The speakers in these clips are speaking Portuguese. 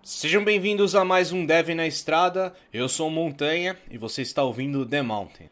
Sejam bem-vindos a mais um Dev na Estrada. Eu sou o Montanha e você está ouvindo The Mountain.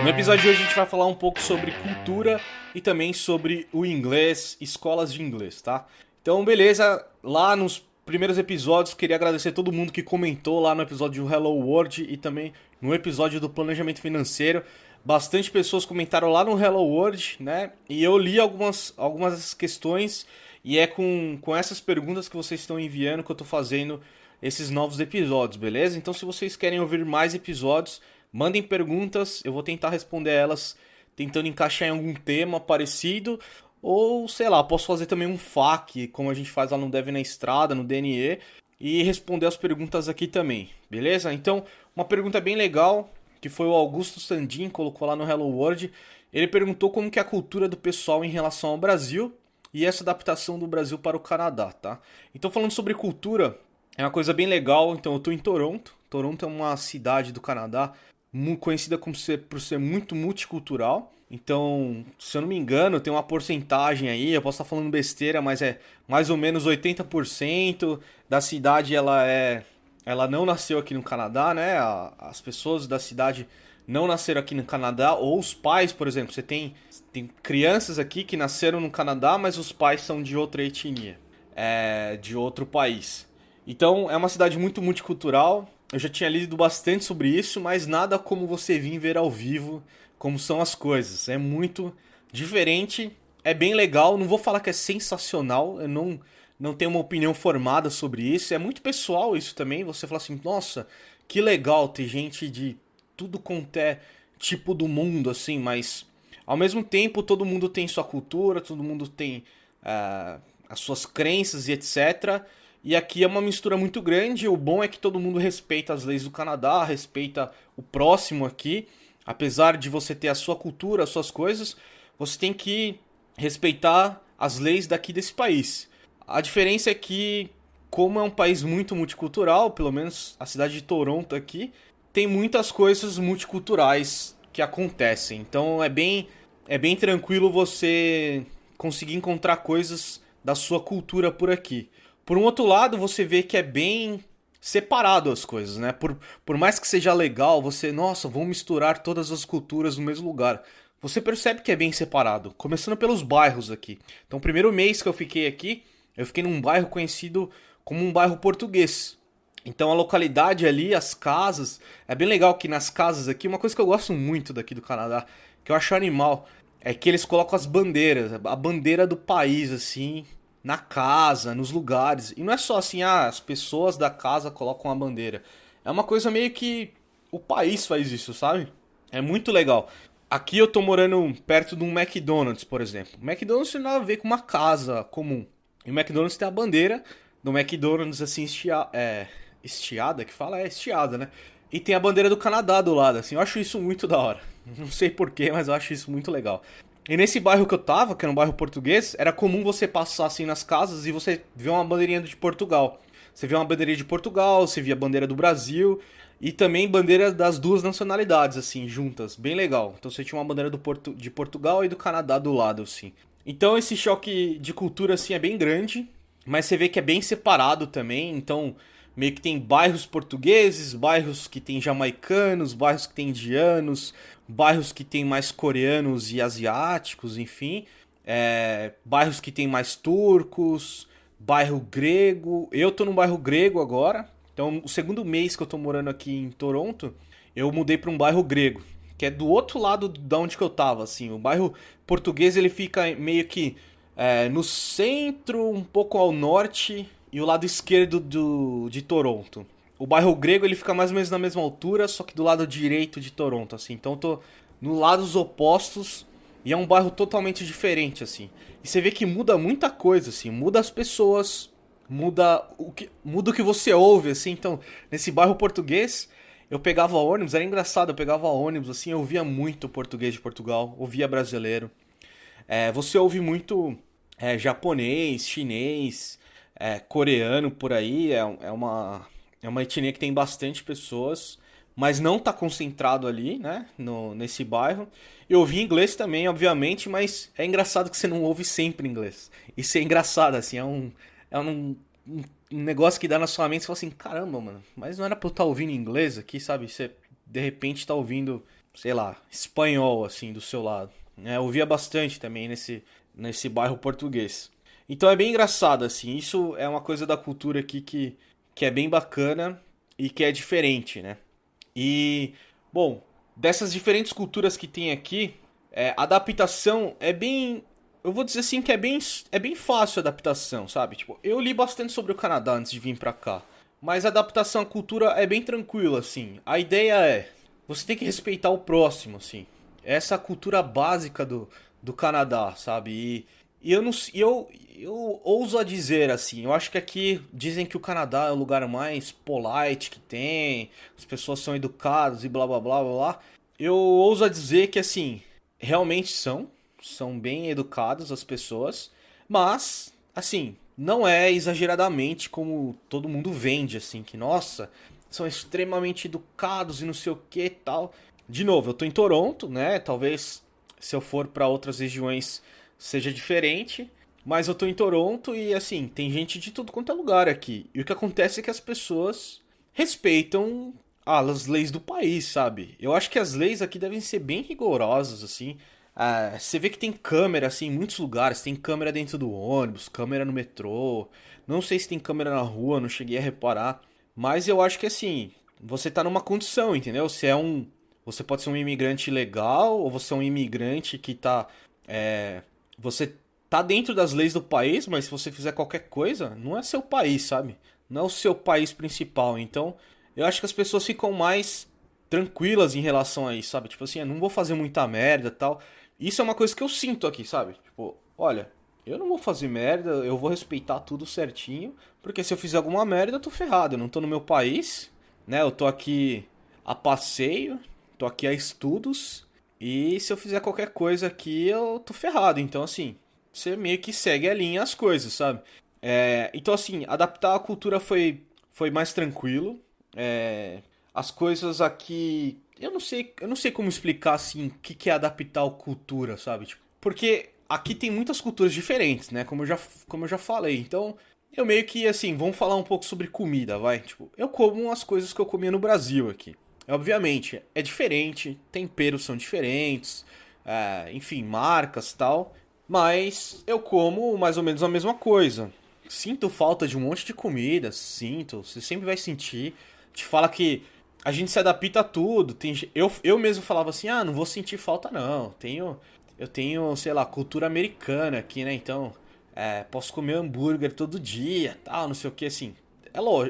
No episódio de hoje a gente vai falar um pouco sobre cultura e também sobre o inglês, escolas de inglês, tá? Então, beleza, lá nos primeiros episódios queria agradecer todo mundo que comentou lá no episódio do Hello World e também no episódio do planejamento financeiro. Bastante pessoas comentaram lá no Hello World, né? E eu li algumas questões e é com essas perguntas que vocês estão enviando que eu tô fazendo esses novos episódios, beleza? Então, se vocês querem ouvir mais episódios, mandem perguntas, eu vou tentar responder elas tentando encaixar em algum tema parecido. Ou, sei lá, posso fazer também um FAQ, como a gente faz lá no Dev na Estrada, no DNE, e responder as perguntas aqui também, beleza? Então, uma pergunta bem legal, que foi o Augusto Sandin, colocou lá no Hello World. Ele perguntou como que é a cultura do pessoal em relação ao Brasil e essa adaptação do Brasil para o Canadá, tá? Então, falando sobre cultura, é uma coisa bem legal. Então, eu tô em Toronto. Toronto é uma cidade do Canadá conhecida por ser muito multicultural. Então, se eu não me engano, tem uma porcentagem aí, eu posso estar falando besteira, mas é mais ou menos 80% da cidade ela não nasceu aqui no Canadá, né? As pessoas da cidade não nasceram aqui no Canadá, ou os pais, por exemplo, tem crianças aqui que nasceram no Canadá, mas os pais são de outra etnia, de outro país. Então, é uma cidade muito multicultural. Eu já tinha lido bastante sobre isso, mas nada como você vir ver ao vivo como são as coisas. É muito diferente, é bem legal. Não vou falar que é sensacional, eu não tenho uma opinião formada sobre isso. É muito pessoal isso também. Você fala assim, nossa, que legal ter gente de tudo quanto é tipo do mundo, assim, mas ao mesmo tempo todo mundo tem sua cultura, todo mundo tem as suas crenças e etc. E aqui é uma mistura muito grande. O bom é que todo mundo respeita as leis do Canadá, respeita o próximo aqui. Apesar de você ter a sua cultura, as suas coisas, você tem que respeitar as leis daqui desse país. A diferença é que, como é um país muito multicultural, pelo menos a cidade de Toronto aqui, tem muitas coisas multiculturais que acontecem. Então é bem tranquilo você conseguir encontrar coisas da sua cultura por aqui. Por um outro lado, você vê que é bem separado as coisas, né? Por mais que seja legal, você, nossa, vamos misturar todas as culturas no mesmo lugar. Você percebe que é bem separado, começando pelos bairros aqui. Então, o primeiro mês que eu fiquei aqui, eu fiquei num bairro conhecido como um bairro português. Então, a localidade ali, as casas, é bem legal que nas casas aqui, uma coisa que eu gosto muito daqui do Canadá, que eu acho animal, é que eles colocam as bandeiras, a bandeira do país, assim, na casa, nos lugares. E não é só assim, as pessoas da casa colocam a bandeira. É uma coisa meio que o país faz isso, sabe? É muito legal. Aqui eu tô morando perto de um McDonald's, por exemplo. O McDonald's tem nada a ver com uma casa comum. E o McDonald's tem a bandeira do McDonald's assim estiada, que fala? É estiada, né? E tem a bandeira do Canadá do lado, assim. Eu acho isso muito da hora. Não sei porquê, mas eu acho isso muito legal. E nesse bairro que eu tava, que era um bairro português, era comum você passar assim nas casas e você ver uma bandeirinha de Portugal. Você vê uma bandeirinha de Portugal, você via a bandeira do Brasil e também bandeiras das duas nacionalidades, assim, juntas. Bem legal. Então você tinha uma bandeira de Portugal e do Canadá do lado, assim. Então esse choque de cultura, assim, é bem grande, mas você vê que é bem separado também. Então meio que tem bairros portugueses, bairros que tem jamaicanos, bairros que tem indianos, bairros que tem mais coreanos e asiáticos, enfim. Bairros que tem mais turcos, bairro grego. Eu tô num bairro grego agora. Então, o segundo mês que eu tô morando aqui em Toronto, eu mudei para um bairro grego, que é do outro lado da onde que eu tava, assim. O bairro português, ele fica meio que no centro, um pouco ao norte e o lado esquerdo de Toronto. O bairro grego ele fica mais ou menos na mesma altura, só que do lado direito de Toronto, assim. Então eu tô no lados opostos e é um bairro totalmente diferente, assim. E você vê que muda muita coisa, assim. Muda as pessoas, muda o que você ouve, assim. Então, nesse bairro português, eu pegava ônibus, era engraçado, eu pegava ônibus, assim, eu ouvia muito português de Portugal, ouvia brasileiro. Você ouve muito japonês, chinês, coreano por aí. É uma etnia que tem bastante pessoas. mas não tá concentrado ali, né, nesse bairro. Eu ouvi inglês também, obviamente, mas é engraçado que você não ouve sempre inglês. Isso é engraçado, assim, é um negócio que dá na sua mente, você fala assim, caramba, mano, mas não era pra eu estar ouvindo inglês aqui, sabe? Você, de repente, tá ouvindo, sei lá, espanhol, assim, do seu lado. Né? Eu ouvia bastante também nesse bairro português. Então é bem engraçado, assim, isso é uma coisa da cultura aqui que é bem bacana e que é diferente, né? E, bom, dessas diferentes culturas que tem aqui, a adaptação é bem. Eu vou dizer assim que é bem fácil a adaptação, sabe? Tipo, eu li bastante sobre o Canadá antes de vir pra cá. Mas a adaptação à cultura é bem tranquila, assim. A ideia é, você tem que respeitar o próximo, assim. Essa é a cultura básica do Canadá, sabe? E eu não eu ouso a dizer assim, eu acho que aqui dizem que o Canadá é o lugar mais polite que tem, as pessoas são educadas e blá blá blá blá blá. Eu ouso a dizer que assim, realmente são bem educadas as pessoas, mas assim, não é exageradamente como todo mundo vende assim, que nossa, são extremamente educados e não sei o que tal. De novo, eu tô em Toronto, né? Talvez se eu for para outras regiões seja diferente, mas eu tô em Toronto e assim, tem gente de tudo quanto é lugar aqui. E o que acontece é que as pessoas respeitam as leis do país, sabe? Eu acho que as leis aqui devem ser bem rigorosas, assim. Ah, você vê que tem câmera, assim, em muitos lugares. Tem câmera dentro do ônibus, câmera no metrô. Não sei se tem câmera na rua, não cheguei a reparar. Mas eu acho que, assim, você tá numa condição, entendeu? Você pode ser um imigrante legal, ou você é um imigrante que tá. Você tá dentro das leis do país, mas se você fizer qualquer coisa, não é seu país, sabe? Não é o seu país principal. Então, eu acho que as pessoas ficam mais tranquilas em relação a isso, sabe? Tipo assim, eu não vou fazer muita merda e tal. Isso é uma coisa que eu sinto aqui, sabe? Tipo, olha, eu não vou fazer merda, eu vou respeitar tudo certinho, porque se eu fizer alguma merda, eu tô ferrado. Eu não tô no meu país, né? Eu tô aqui a passeio, tô aqui a estudos, e se eu fizer qualquer coisa aqui, eu tô ferrado. Então, assim, você meio que segue a linha as coisas, sabe? Então, assim, adaptar a cultura foi mais tranquilo. As coisas aqui. Eu não sei como explicar assim o que é adaptar a cultura, sabe? Tipo, porque aqui tem muitas culturas diferentes, né? Como eu já falei. Então, eu meio que assim, vamos falar um pouco sobre comida, vai? Tipo, eu como as coisas que eu comia no Brasil aqui. Obviamente, é diferente, temperos são diferentes, enfim, marcas tal. Mas eu como mais ou menos a mesma coisa. Sinto falta de um monte de comida, sinto, você sempre vai sentir. Te fala que a gente se adapta a tudo. Eu mesmo falava assim, não vou sentir falta não. Eu tenho, sei lá, cultura americana aqui, né? Então, posso comer hambúrguer todo dia, tal, não sei o que, assim.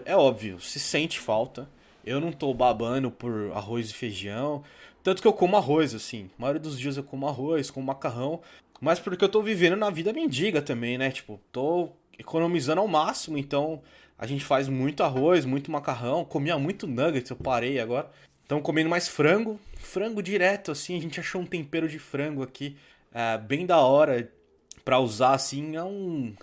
É óbvio, se sente falta. Eu não tô babando por arroz e feijão. Tanto que eu como arroz, assim. A maioria dos dias eu como arroz, como macarrão. Mas porque eu tô vivendo na vida mendiga também, né? Tipo, tô economizando ao máximo, então a gente faz muito arroz, muito macarrão. Comia muito nuggets, eu parei agora. Então comendo mais frango. Frango direto, assim. A gente achou um tempero de frango aqui, bem da hora pra usar, assim. É um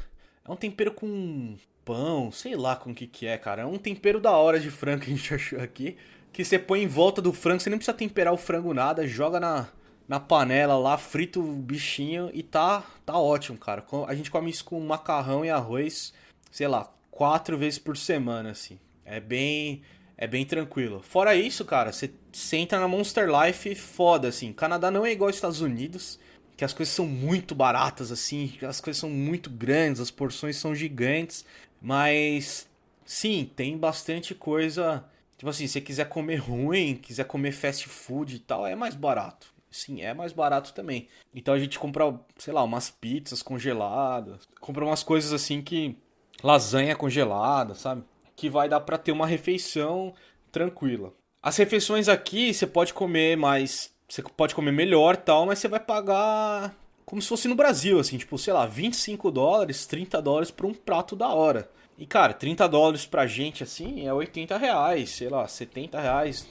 tempero com pão, sei lá com o que é, cara. É um tempero da hora de frango que a gente achou aqui. Que você põe em volta do frango, você nem precisa temperar o frango nada, joga na panela lá, frita o bichinho e tá ótimo, cara. A gente come isso com macarrão e arroz, sei lá, 4 vezes por semana, assim. É bem tranquilo. Fora isso, cara, você entra na Monster Life foda, assim. Canadá não é igual aos Estados Unidos, que as coisas são muito baratas, assim, as coisas são muito grandes, as porções são gigantes, mas sim, tem bastante coisa. Tipo assim, se você quiser comer ruim, quiser comer fast food e tal, é mais barato. Sim, é mais barato também. Então a gente compra, sei lá, umas pizzas congeladas, compra umas coisas assim que lasanha congelada, sabe? Que vai dar pra ter uma refeição tranquila. As refeições aqui você pode comer mais, você pode comer melhor, tal, mas você vai pagar como se fosse no Brasil, assim, tipo, sei lá, US$ 25, US$ 30 por um prato da hora. E, cara, US$ 30 pra gente, assim, é R$ 80, sei lá, R$ 70,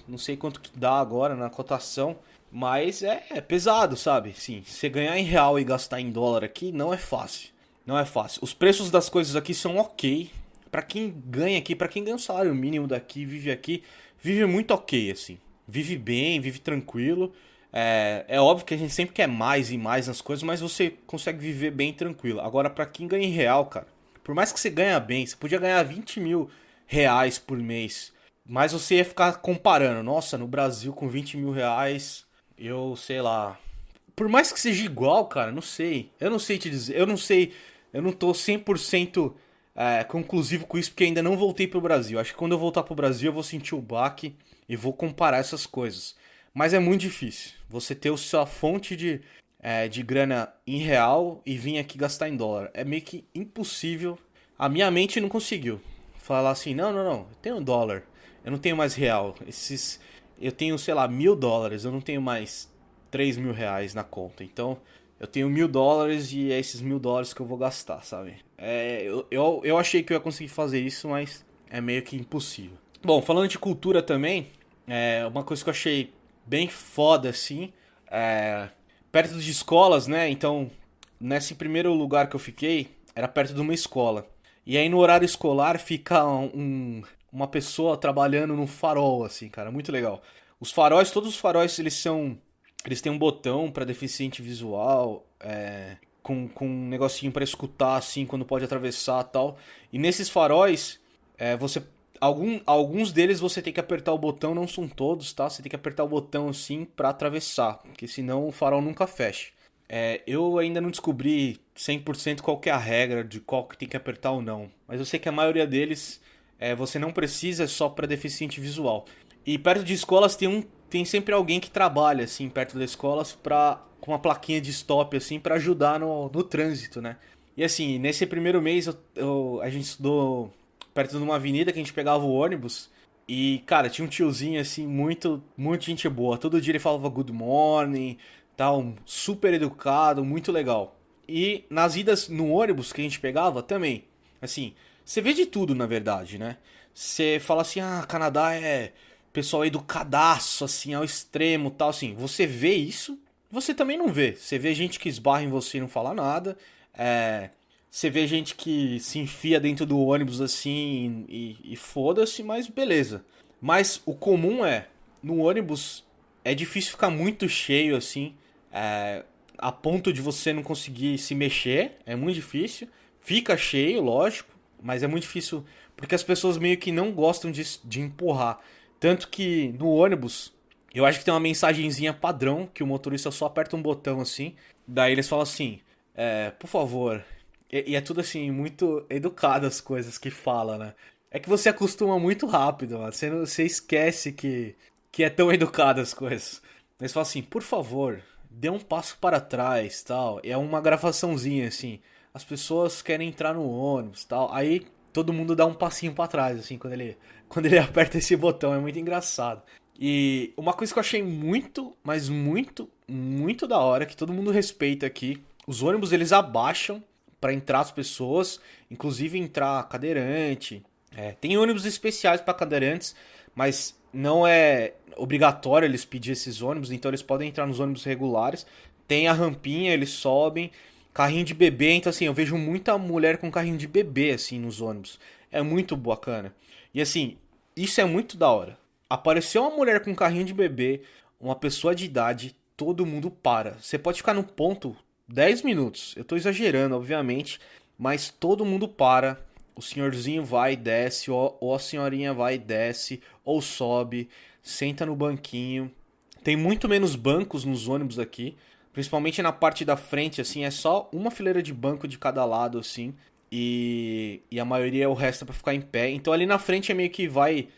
não sei quanto que dá agora na cotação, mas é pesado, sabe? Sim, você ganhar em real e gastar em dólar aqui não é fácil. Não é fácil. Os preços das coisas aqui são ok. Pra quem ganha aqui, pra quem ganha o salário mínimo daqui, vive muito ok, assim. vive bem, vive tranquilo. É óbvio que a gente sempre quer mais e mais nas coisas, mas você consegue viver bem tranquilo. Agora, pra quem ganha em real, cara, por mais que você ganha bem, você podia ganhar 20 mil reais por mês, mas você ia ficar comparando. Nossa, no Brasil com 20 mil reais, eu sei lá. Por mais que seja igual, cara, não sei. Eu não sei te dizer. Eu não sei. Eu não tô 100% conclusivo com isso, porque ainda não voltei pro Brasil. Acho que quando eu voltar pro Brasil eu vou sentir o baque e vou comparar essas coisas. Mas é muito difícil. Você ter a sua fonte de grana em real e vir aqui gastar em dólar. É meio que impossível. A minha mente não conseguiu falar assim: não, não, não. Eu tenho dólar. Eu não tenho mais real. Eu tenho, sei lá, US$ 1.000. Eu não tenho mais R$ 3.000 na conta. Então, eu tenho US$ 1.000 e é esses US$ 1.000 que eu vou gastar, sabe? Eu achei que eu ia conseguir fazer isso, mas é meio que impossível. Bom, falando de cultura também, uma coisa que eu achei bem foda, assim, perto de escolas, né? Então, nesse primeiro lugar que eu fiquei, era perto de uma escola. E aí no horário escolar fica uma pessoa trabalhando no farol, assim, cara, muito legal. Os faróis, todos os faróis, eles têm um botão pra deficiente visual, com um negocinho pra escutar, assim, quando pode atravessar e tal. E nesses faróis, você alguns deles você tem que apertar o botão, não são todos, tá? Você tem que apertar o botão assim pra atravessar, porque senão o farol nunca fecha. Eu ainda não descobri 100% qual que é a regra de qual que tem que apertar ou não, mas eu sei que a maioria deles você não precisa, é só pra deficiente visual. E perto de escolas tem sempre alguém que trabalha assim perto das escolas com uma plaquinha de stop assim para ajudar no trânsito, né? E assim, nesse primeiro mês a gente estudou perto de uma avenida que a gente pegava o ônibus. E, cara, tinha um tiozinho, assim, muito gente boa. Todo dia ele falava good morning, tal, super educado, muito legal. E nas idas no ônibus que a gente pegava também, assim, você vê de tudo, na verdade, né? Você fala assim, Canadá é pessoal educadaço, assim, ao extremo, tal, assim. Você vê isso, você também não vê. Você vê gente que esbarra em você e não fala nada. É, você vê gente que se enfia dentro do ônibus assim e foda-se, mas beleza. Mas o comum no ônibus é difícil ficar muito cheio assim, a ponto de você não conseguir se mexer, é muito difícil. Fica cheio, lógico, mas é muito difícil porque as pessoas meio que não gostam de empurrar. Tanto que no ônibus, eu acho que tem uma mensagenzinha padrão que o motorista só aperta um botão assim, daí eles falam assim: por favor. E é tudo assim, muito educado as coisas que fala, né? É que você acostuma muito rápido, mano. Você esquece que é tão educado as coisas. Eles falam assim, por favor, dê um passo para trás, tal. E é uma gravaçãozinha, assim. As pessoas querem entrar no ônibus, tal. Aí todo mundo dá um passinho para trás, assim, quando ele aperta esse botão. É muito engraçado. E uma coisa que eu achei muito, mas muito, muito da hora, que todo mundo respeita aqui. Os ônibus, eles abaixam para entrar as pessoas, inclusive entrar cadeirante. Tem ônibus especiais para cadeirantes, mas não é obrigatório eles pedir esses ônibus, então eles podem entrar nos ônibus regulares. Tem a rampinha, eles sobem. Carrinho de bebê, então assim, eu vejo muita mulher com carrinho de bebê assim nos ônibus. É muito bacana. E assim, isso é muito da hora. Apareceu uma mulher com carrinho de bebê, uma pessoa de idade, todo mundo para. Você pode ficar no ponto 10 minutos. Eu tô exagerando, obviamente, mas todo mundo para. O senhorzinho vai e desce, ou a senhorinha vai e desce, ou sobe, senta no banquinho. Tem muito menos bancos nos ônibus aqui, principalmente na parte da frente, assim, é só uma fileira de banco de cada lado, assim, e a maioria o resto é pra ficar em pé. Então ali na frente é meio que vai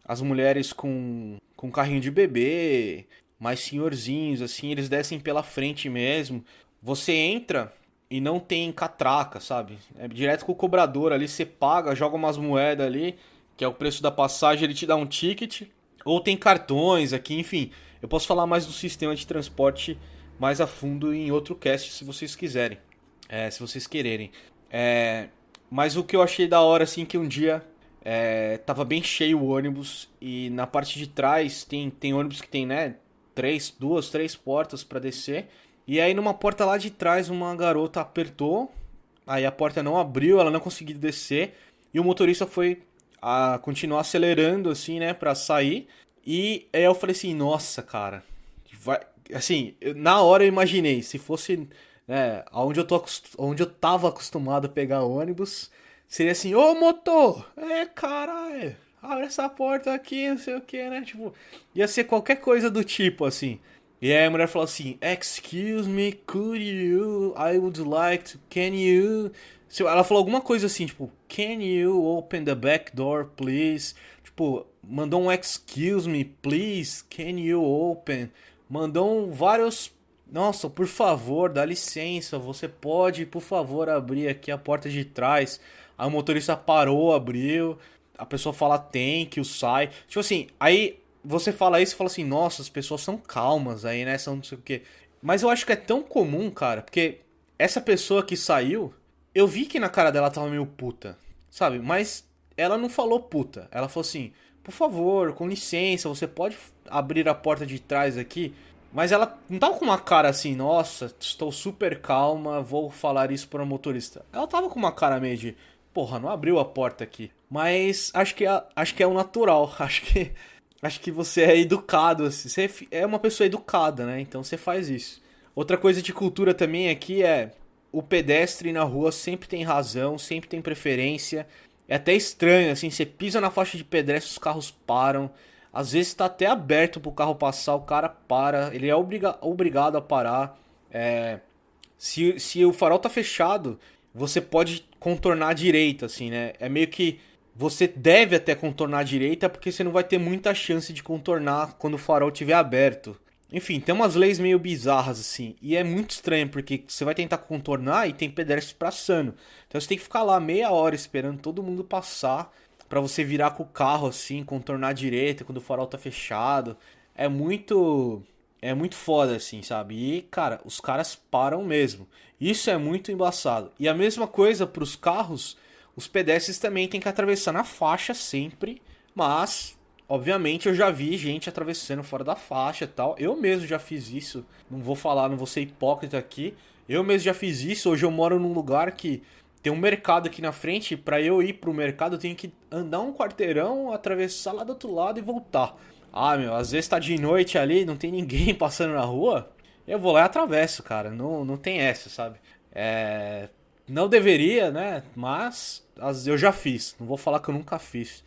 as mulheres com carrinho de bebê, mais senhorzinhos, assim, eles descem pela frente mesmo. Você entra e não tem catraca, sabe? É direto com o cobrador ali, você paga, joga umas moedas ali, que é o preço da passagem, ele te dá um ticket. Ou tem cartões aqui, enfim. Eu posso falar mais do sistema de transporte mais a fundo em outro cast, se vocês quiserem. Se vocês quererem. Mas o que eu achei da hora, assim, que um dia tava bem cheio o ônibus e na parte de trás tem ônibus que tem, né, duas, três portas pra descer. E aí numa porta lá de trás uma garota apertou, aí a porta não abriu, ela não conseguiu descer e o motorista foi a continuar acelerando assim, né, pra sair. E aí eu falei assim, nossa, cara, vai... assim, na hora eu imaginei, se fosse, né, onde eu tava acostumado a pegar ônibus, seria assim, ô motor, caralho, abre essa porta aqui, não sei o que, né, tipo, ia ser qualquer coisa do tipo, assim. E aí a mulher falou assim, excuse me, could you, I would like to, can you... Ela falou alguma coisa assim, tipo, can you open the back door, please? Tipo, mandou um excuse me, please, can you open? Mandou vários... Nossa, por favor, dá licença, você pode, por favor, abrir aqui a porta de trás. Aí o motorista parou, abriu, a pessoa fala thank you, sai. Tipo assim, aí você fala isso e fala assim, nossa, as pessoas são calmas aí, né? São não sei o quê. Mas eu acho que é tão comum, cara, porque essa pessoa que saiu, eu vi que na cara dela tava meio puta, sabe? Mas ela não falou puta. Ela falou assim, por favor, com licença, você pode abrir a porta de trás aqui? Mas ela não tava com uma cara assim, nossa, estou super calma, vou falar isso para o motorista. Ela tava com uma cara meio de, porra, não abriu a porta aqui. Mas acho que é o natural. Acho que você é educado, assim. Você é uma pessoa educada, né? Então você faz isso. Outra coisa de cultura também aqui é o pedestre na rua sempre tem razão, sempre tem preferência. É até estranho, assim, você pisa na faixa de pedestre, os carros param. Às vezes tá até aberto pro carro passar, o cara para, ele é obrigado a parar. Se o farol tá fechado, você pode contornar à direita, assim, né? É meio que você deve até contornar à direita, porque você não vai ter muita chance de contornar quando o farol estiver aberto. Enfim, tem umas leis meio bizarras, assim. E é muito estranho, porque você vai tentar contornar e tem pedestre passando. Então você tem que ficar lá meia hora esperando todo mundo passar pra você virar com o carro, assim, contornar à direita quando o farol tá fechado. É muito... É muito foda, assim, sabe? E, cara, os caras param mesmo. Isso é muito embaçado. E a mesma coisa pros carros, os pedestres também têm que atravessar na faixa sempre, mas... Obviamente eu já vi gente atravessando fora da faixa e tal. Eu mesmo já fiz isso. Não vou falar, não vou ser hipócrita aqui. Eu mesmo já fiz isso. Hoje eu moro num lugar que tem um mercado aqui na frente. Pra eu ir pro mercado eu tenho que andar um quarteirão, atravessar lá do outro lado e voltar. Ah, meu, às vezes tá de noite ali, não tem ninguém passando na rua. Eu vou lá e atravesso, cara. Não tem essa, sabe? Não deveria, né? Mas eu já fiz. Não vou falar que eu nunca fiz.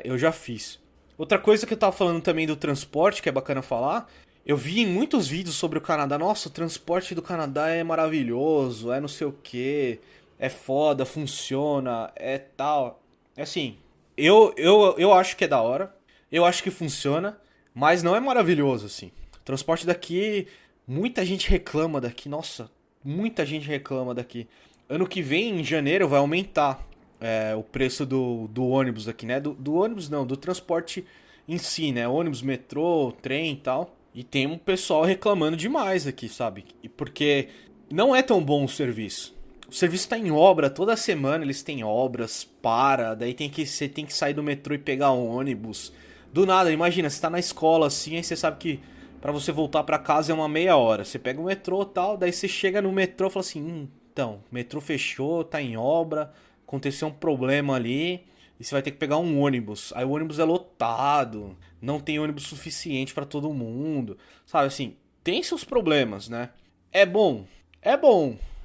Eu já fiz. Outra coisa que eu tava falando também do transporte, que é bacana falar, eu vi em muitos vídeos sobre o Canadá, nossa, o transporte do Canadá é maravilhoso, é não sei o que, é foda, funciona, é tal. É assim, eu acho que é da hora, eu acho que funciona, mas não é maravilhoso, assim. O transporte daqui, muita gente reclama daqui, nossa, muita gente reclama daqui. Ano que vem, em janeiro, vai aumentar o preço do ônibus aqui, né? Do ônibus não, do transporte em si, né? Ônibus, metrô, trem e tal. E tem um pessoal reclamando demais aqui, sabe? Porque não é tão bom o serviço. O serviço tá em obra, toda semana eles têm obras, daí você tem que sair do metrô e pegar um ônibus. Do nada, imagina, você tá na escola assim, aí você sabe que pra você voltar pra casa é uma meia hora. Você pega o metrô e tal, daí você chega no metrô e fala assim, então, o metrô fechou, tá em obra, aconteceu um problema ali e você vai ter que pegar um ônibus. Aí o ônibus é lotado, não tem ônibus suficiente pra todo mundo. Sabe assim, tem seus problemas, né? É bom.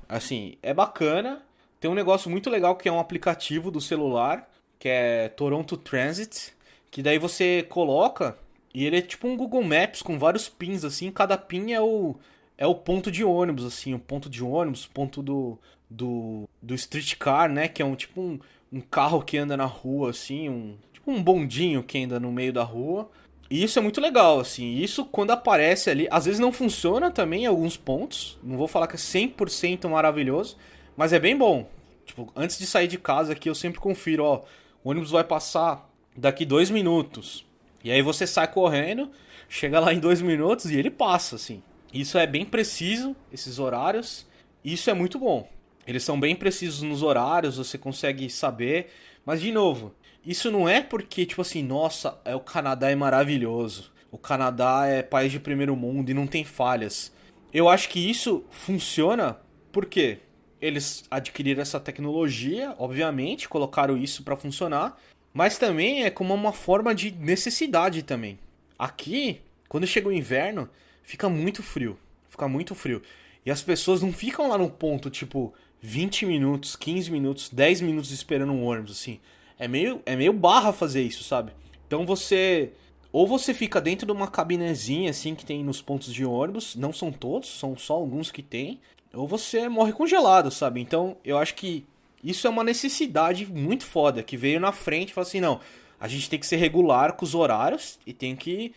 Assim, é bacana. Tem um negócio muito legal que é um aplicativo do celular, que é Toronto Transit, que daí você coloca e ele é tipo um Google Maps com vários pins assim, cada pin é o ponto de ônibus, assim, o ponto de ônibus, ponto do streetcar, né? Que é um carro que anda na rua, assim, tipo um bondinho que anda no meio da rua. E isso é muito legal, assim. Isso quando aparece ali, às vezes não funciona também em alguns pontos. Não vou falar que é 100% maravilhoso, mas é bem bom. Tipo, antes de sair de casa aqui eu sempre confiro, ó, o ônibus vai passar daqui 2 minutos. E aí você sai correndo, chega lá em 2 minutos e ele passa, assim. Isso é bem preciso, esses horários. Isso é muito bom. Eles são bem precisos nos horários, você consegue saber. Mas, de novo, isso não é porque, tipo assim, nossa, o Canadá é maravilhoso. O Canadá é país de primeiro mundo e não tem falhas. Eu acho que isso funciona porque eles adquiriram essa tecnologia, obviamente, colocaram isso pra funcionar. Mas também é como uma forma de necessidade também. Aqui, quando chega o inverno, fica muito frio. Fica muito frio. E as pessoas não ficam lá no ponto, tipo, 20 minutos, 15 minutos, 10 minutos esperando um ônibus, assim. É meio barra fazer isso, sabe? Então você. Ou você fica dentro de uma cabinezinha, assim, que tem nos pontos de ônibus. Não são todos, são só alguns que tem. Ou você morre congelado, sabe? Então eu acho que isso é uma necessidade muito foda, que veio na frente e falou assim: não, a gente tem que ser regular com os horários e tem que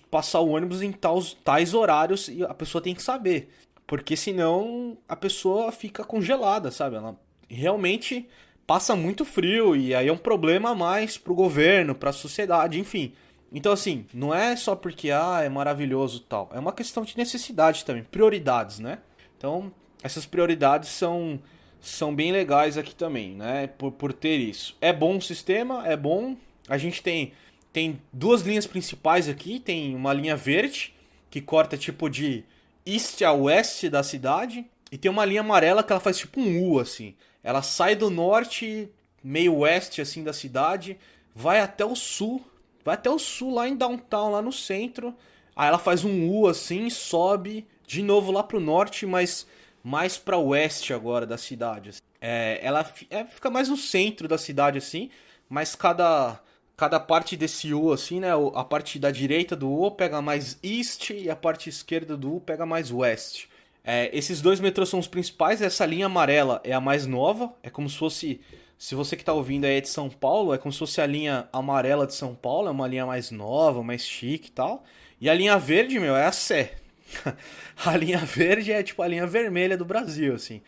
passar o ônibus em tais horários e a pessoa tem que saber. Porque senão a pessoa fica congelada, sabe? Ela realmente passa muito frio e aí é um problema a mais pro governo, pra sociedade, enfim. Então assim, não é só porque é maravilhoso e tal, é uma questão de necessidade também, prioridades, né? Então, essas prioridades são bem legais aqui também, né? Por ter isso. É bom o sistema, é bom. A gente tem duas linhas principais aqui. Tem uma linha verde, que corta tipo de east a oeste da cidade. E tem uma linha amarela que ela faz tipo um U, assim. Ela sai do norte, meio oeste, assim, da cidade, vai até o sul. Vai até o sul, lá em downtown, lá no centro. Aí ela faz um U, assim, sobe de novo lá pro norte, mas mais pra oeste agora da cidade. Assim. Ela fica mais no centro da cidade, assim, mas cada parte desse U, assim, né? A parte da direita do U pega mais east e a parte esquerda do U pega mais west. Esses dois metrôs são os principais. Essa linha amarela é a mais nova. É como se fosse. Se você que tá ouvindo aí é de São Paulo, é como se fosse a linha amarela de São Paulo. É uma linha mais nova, mais chique e tal. E a linha verde, meu, é a Sé. A linha verde é tipo a linha vermelha do Brasil, assim.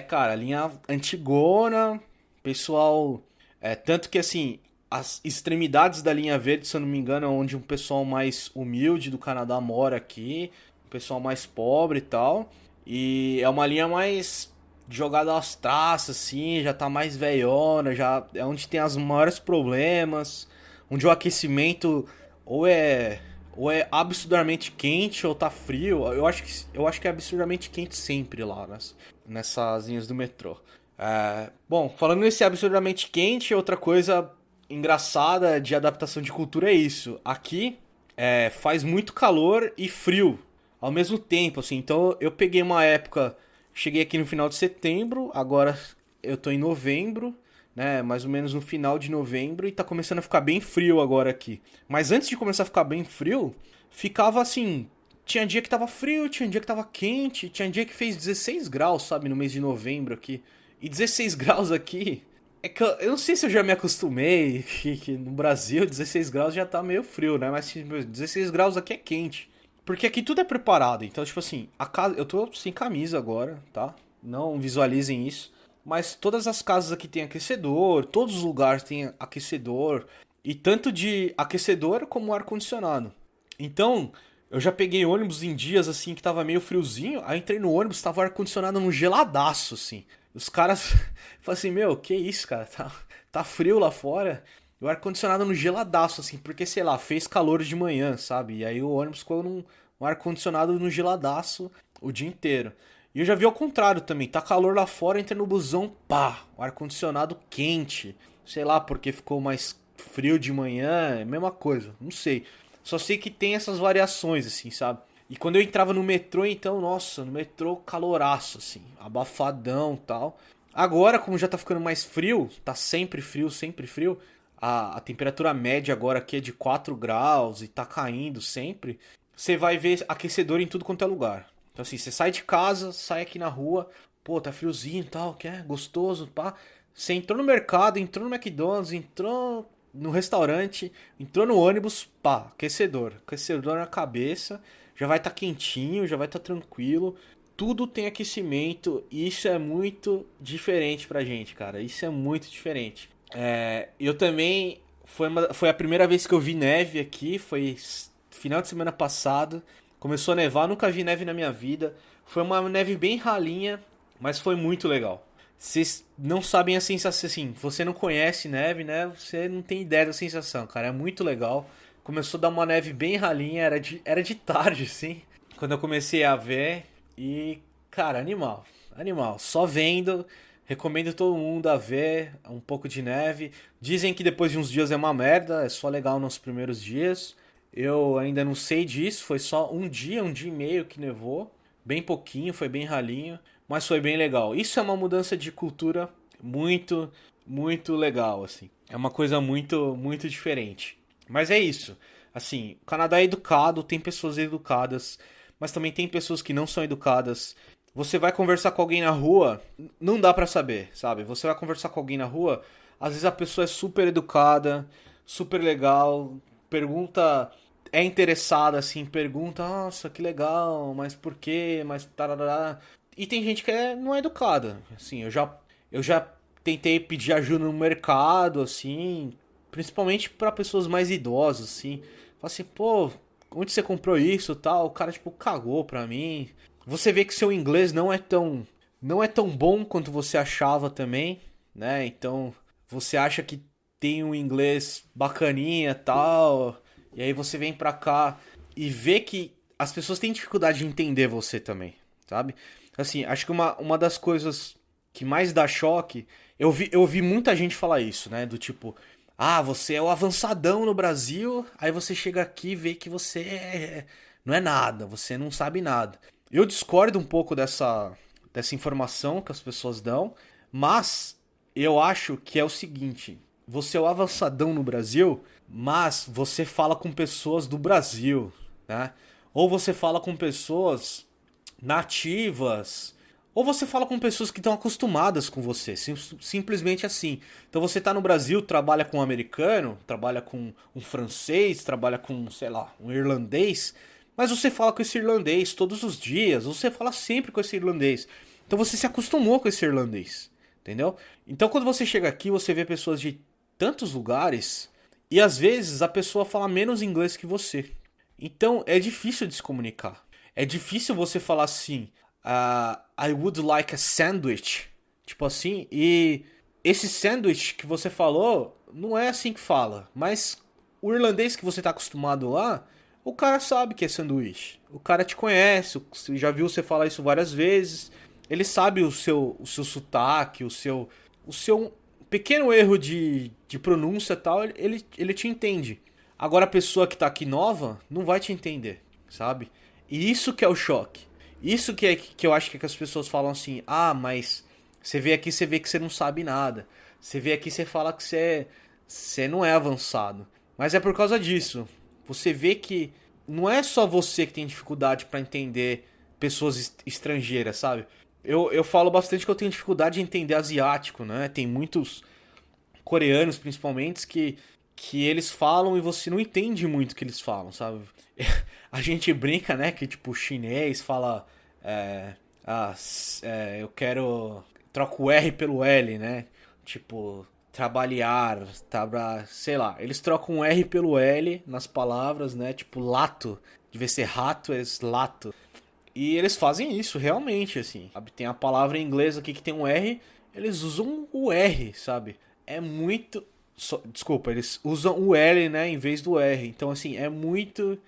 Cara, a linha antigona, pessoal. Tanto que assim, as extremidades da linha verde, se eu não me engano, é onde um pessoal mais humilde do Canadá mora aqui, um pessoal mais pobre e tal. E é uma linha mais jogada às traças, assim, já tá mais velhona, já é onde tem os maiores problemas, onde o aquecimento ou é ou é absurdamente quente ou tá frio. Eu acho que é absurdamente quente sempre lá nessas linhas do metrô. Bom, falando nesse absurdamente quente, outra coisa engraçada de adaptação de cultura é isso. Aqui faz muito calor e frio ao mesmo tempo, assim. Então eu peguei uma época, cheguei aqui no final de setembro, agora eu tô em novembro, né? Mais ou menos no final de novembro e tá começando a ficar bem frio agora aqui. Mas antes de começar a ficar bem frio, ficava assim. Tinha dia que tava frio, tinha dia que tava quente, tinha dia que fez 16 graus, sabe, no mês de novembro aqui. E 16 graus aqui. É que eu não sei se eu já me acostumei, que no Brasil 16 graus já tá meio frio, né? Mas tipo, 16 graus aqui é quente. Porque aqui tudo é preparado. Então, tipo assim, a casa, eu tô sem camisa agora, tá? Não visualizem isso. Mas todas as casas aqui tem aquecedor, todos os lugares têm aquecedor. E tanto de aquecedor como ar-condicionado. Então, eu já peguei ônibus em dias assim que tava meio friozinho. Aí entrei no ônibus, tava o ar-condicionado num geladaço, assim. Os caras falam assim, meu, que isso, cara? Tá frio lá fora. E o ar-condicionado no geladaço, assim, porque, sei lá, fez calor de manhã, sabe? E aí o ônibus ficou um ar-condicionado no geladaço o dia inteiro. E eu já vi ao contrário também, tá calor lá fora, entra no busão, pá, o ar-condicionado quente. Sei lá, porque ficou mais frio de manhã, é a mesma coisa, não sei. Só sei que tem essas variações, assim, sabe? E quando eu entrava no metrô, então, nossa, no metrô caloraço, assim, abafadão e tal. Agora, como já tá ficando mais frio, tá sempre frio, a temperatura média agora aqui é de 4 graus e tá caindo sempre. Você vai ver aquecedor em tudo quanto é lugar. Então assim, você sai de casa, sai aqui na rua, pô, tá friozinho e tal, que é gostoso, pá. Você entrou no mercado, entrou no McDonald's, entrou no restaurante, entrou no ônibus, pá, aquecedor. Aquecedor na cabeça, já vai estar quentinho, já vai estar tranquilo. Tudo tem aquecimento, e isso é muito diferente pra gente, cara. Isso é muito diferente. Eu também. Foi a primeira vez que eu vi neve aqui, foi final de semana passado. Começou a nevar, nunca vi neve na minha vida. Foi uma neve bem ralinha, mas foi muito legal. Vocês não sabem a sensação, assim, você não conhece neve, né? Você não tem ideia da sensação, cara. É muito legal. Começou a dar uma neve bem ralinha, era de tarde, assim, quando eu comecei a ver. E, cara, animal. Animal. Só vendo. Recomendo todo mundo a ver um pouco de neve. Dizem que depois de uns dias é uma merda, é só legal nos primeiros dias. Eu ainda não sei disso, foi só um dia e meio que nevou. Bem pouquinho, foi bem ralinho, mas foi bem legal. Isso é uma mudança de cultura muito, muito legal, assim. É uma coisa muito, muito diferente. Mas é isso. Assim, o Canadá é educado, tem pessoas educadas, mas também tem pessoas que não são educadas. Você vai conversar com alguém na rua, não dá pra saber, sabe? Você vai conversar com alguém na rua, às vezes a pessoa é super educada, super legal, pergunta, é interessada assim, pergunta, nossa, que legal, mas por quê? Mas tarará. E tem gente que não é educada. Assim, eu já tentei pedir ajuda no mercado, assim, principalmente pra pessoas mais idosas, assim. Fala assim, pô, onde você comprou isso, tal? O cara tipo cagou pra mim. Você vê que seu inglês não é tão bom quanto você achava também, né? Então, você acha que tem um inglês bacaninha, tal, e aí você vem pra cá e vê que as pessoas têm dificuldade de entender você também, sabe? Assim, acho que uma das coisas que mais dá choque, eu vi muita gente falar isso, né? Do tipo, ah, você é o avançadão no Brasil, aí você chega aqui e vê que você não é nada, você não sabe nada. Eu discordo um pouco dessa informação que as pessoas dão, mas eu acho que é o seguinte: você é o avançadão no Brasil, mas você fala com pessoas do Brasil, né? Ou você fala com pessoas nativas, ou você fala com pessoas que estão acostumadas com você, simplesmente assim. Então você tá no Brasil, trabalha com um americano, trabalha com um francês, trabalha com, sei lá, um irlandês, mas você fala com esse irlandês todos os dias, você fala sempre com esse irlandês. Então você se acostumou com esse irlandês, entendeu? Então quando você chega aqui, você vê pessoas de tantos lugares e às vezes a pessoa fala menos inglês que você. Então é difícil de se comunicar. É difícil você falar assim, I would like a sandwich. Tipo assim, e esse sandwich que você falou, não é assim que fala. Mas o irlandês que você tá acostumado lá, o cara sabe que é sanduíche. O cara te conhece, já viu você falar isso várias vezes. Ele sabe o seu sotaque, o seu pequeno erro de pronúncia e tal, ele te entende. Agora a pessoa que tá aqui nova não vai te entender, sabe? E isso que é o choque. Isso que eu acho que as pessoas falam assim, ah, mas você vê aqui, você vê que você não sabe nada. Você vê aqui, você fala que você não é avançado. Mas é por causa disso. Você vê que não é só você que tem dificuldade pra entender pessoas estrangeiras, sabe? Eu falo bastante que eu tenho dificuldade de entender asiático, né? Tem muitos coreanos, principalmente, que eles falam e você não entende muito o que eles falam, sabe? A gente brinca, né, que tipo, o chinês fala. É, eu quero. Troca o R pelo L, né? Tipo, trabalhar, sei lá. Eles trocam o R pelo L nas palavras, né? Tipo, lato. Devia ser rato, é lato. E eles fazem isso realmente, assim. Sabe? Tem a palavra em inglês aqui que tem um R, eles usam o R, sabe? É muito. Desculpa, eles usam o L, né, em vez do R. Então, assim, é muito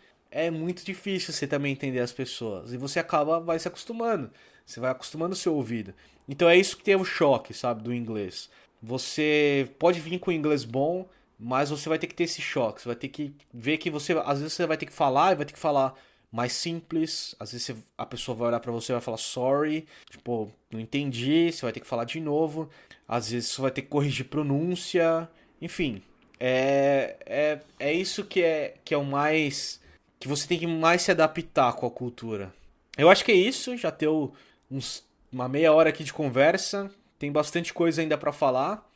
difícil você também entender as pessoas. E você vai se acostumando. Você vai acostumando o seu ouvido. Então é isso que tem o choque, sabe, do inglês. Você pode vir com inglês bom, mas você vai ter que ter esse choque. Você vai ter que ver que às vezes você vai ter que falar e vai ter que falar mais simples. Às vezes a pessoa vai olhar pra você e vai falar sorry, tipo, não entendi, você vai ter que falar de novo. Às vezes você vai ter que corrigir pronúncia. Enfim, é isso que é o mais. Que você tem que mais se adaptar com a cultura. Eu acho que é isso, já deu uma meia hora aqui de conversa. Tem bastante coisa ainda pra falar.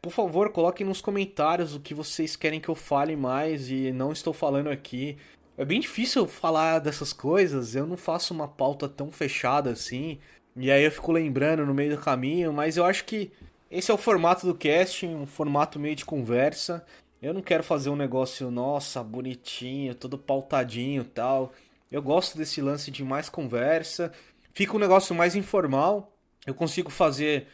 Por favor, coloquem nos comentários o que vocês querem que eu fale mais e não estou falando aqui. É bem difícil falar dessas coisas, eu não faço uma pauta tão fechada assim. E aí eu fico lembrando no meio do caminho, mas eu acho que esse é o formato do casting, um formato meio de conversa. Eu não quero fazer um negócio, nossa, bonitinho, todo pautadinho e tal. Eu gosto desse lance de mais conversa. Fica um negócio mais informal. Eu consigo fazer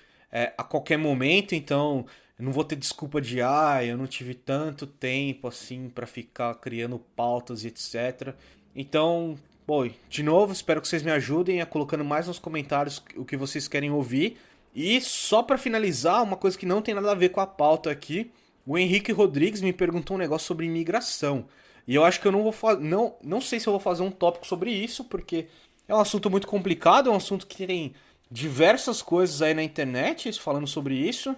a qualquer momento, então eu não vou ter desculpa de eu não tive tanto tempo assim pra ficar criando pautas e etc. Então, bom, de novo, espero que vocês me ajudem a colocando mais nos comentários o que vocês querem ouvir. E só pra finalizar, uma coisa que não tem nada a ver com a pauta aqui, o Henrique Rodrigues me perguntou um negócio sobre imigração. E eu acho que eu não vou não sei se eu vou fazer um tópico sobre isso, porque é um assunto muito complicado, é um assunto que tem diversas coisas aí na internet falando sobre isso.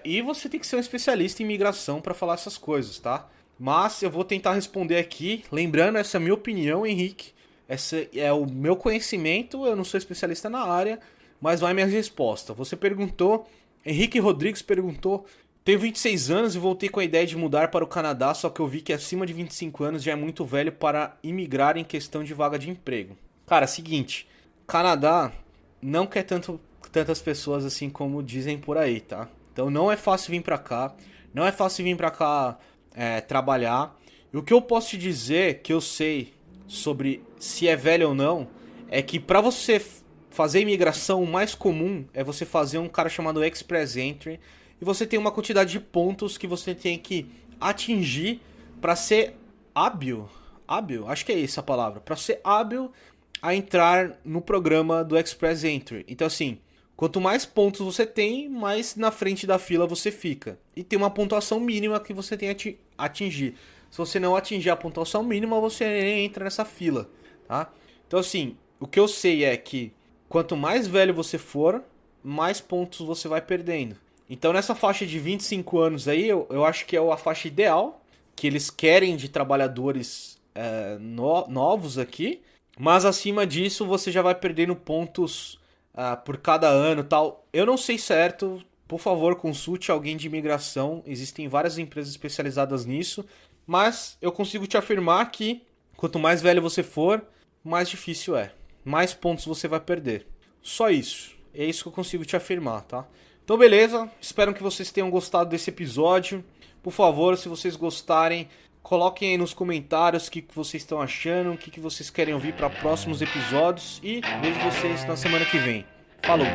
E você tem que ser um especialista em migração para falar essas coisas, tá? Mas eu vou tentar responder aqui, lembrando, essa é a minha opinião, Henrique. Essa é o meu conhecimento, eu não sou especialista na área, mas vai minha resposta. Você perguntou, Henrique Rodrigues perguntou: tenho 26 anos e voltei com a ideia de mudar para o Canadá, só que eu vi que acima de 25 anos já é muito velho para imigrar em questão de vaga de emprego. Cara, seguinte, Canadá não quer tantas pessoas assim como dizem por aí, tá? Então não é fácil vir pra cá, não é fácil vir pra cá trabalhar. E o que eu posso te dizer, que eu sei sobre se é velho ou não, é que pra você fazer imigração, o mais comum é você fazer um cara chamado Express Entry, e você tem uma quantidade de pontos que você tem que atingir pra ser hábil, acho que é essa a palavra, pra ser hábil a entrar no programa do Express Entry. Então assim, quanto mais pontos você tem, mais na frente da fila você fica. E tem uma pontuação mínima que você tem que atingir. Se você não atingir a pontuação mínima, você entra nessa fila, tá? Então assim, o que eu sei é que quanto mais velho você for, mais pontos você vai perdendo. Então nessa faixa de 25 anos aí, eu acho que é a faixa ideal que eles querem de trabalhadores novos aqui. Mas acima disso você já vai perdendo pontos por cada ano e tal. Eu não sei certo, por favor consulte alguém de imigração. Existem várias empresas especializadas nisso. Mas eu consigo te afirmar que quanto mais velho você for, mais difícil é. Mais pontos você vai perder. Só isso. É isso que eu consigo te afirmar, tá? Então beleza, espero que vocês tenham gostado desse episódio. Por favor, se vocês gostarem, coloquem aí nos comentários o que vocês estão achando, o que vocês querem ouvir para próximos episódios. E vejo vocês na semana que vem. Falou!